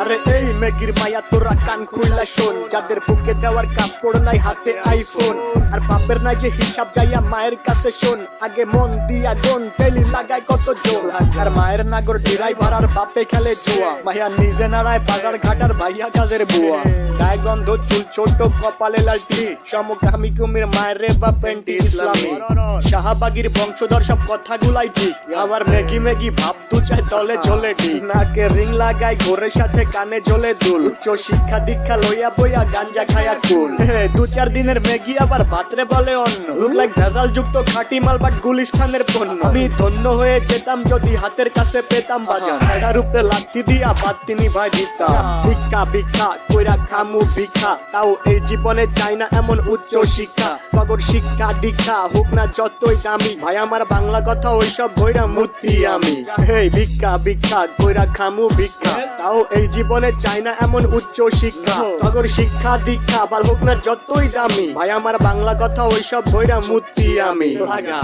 আরে এই মেগির মায়া তোরা কান খুইলা শোন, যাদের বুকে দেওয়ার কাপড় নাই হাতে আইফোন, আর বাপের নাই যে হিসাব যাইয়া মায়ের কাছে শোন, আগে মন দিয়া গন তেলি লাগায় কত জোর, আর মায়ের নাগর ড্রাইভার আর বাপে খেলে জুয়া, মাইয়া নিজে নাড়ায় বাজার ঘাটার ভাইয়া কাজের বুয়া, গায়ে গন্ধ চুল ছোট কপালে লালটি, সমকামী কুমির মায়ের রে বা পেন্টি ইসলামী, শাহবাগীর বংশধর সব কথাগুলাই ঠিক, আবার মেগি মেগি ভাব তু চাই তলে ঝোলে ঠিক, নাকে রিং লাগায় ঘোরের সাথে কানে ঝোলে দুল, উচ্চ শিক্ষা দীক্ষা লইয়া বইয়া গাঞ্জা খায়া কুল, 2-4 দিনের মেগি আবার ভাতরে বলে অন্য, লুক লাইক ভেজাল যুক্ত খাঁটি মাল বাট গুলিস্তানের পণ্য, আমি ধন্য হয়ে যেতাম যদি হাতের কাছে পেতাম বাজার, এটার উপরে লাথি দিয়া বাদ তিনি ভাই দিতাম, ভিক্ষা ভিক্ষা কইরা খামু ভিক্ষা, তাও এই জীবনে চাই না এমন উচ্চ শিক্ষা, কগর শিক্ষা দীক্ষা হোক না যতই দামি, ভাই আমার বাংলা কথা ওইসব বইরা মূর্তি আমি, এই ভিক্ষা ভিক্ষা কইরা খামু ভিক্ষা, তাও এই জীবনে চাই না এমন উচ্চ শিক্ষা, কগর শিক্ষা দীক্ষা বাল হোক না যতই দামি, ভাই আমার বাংলা কথা ওইসব বইরা মূর্তি আমি লাগা।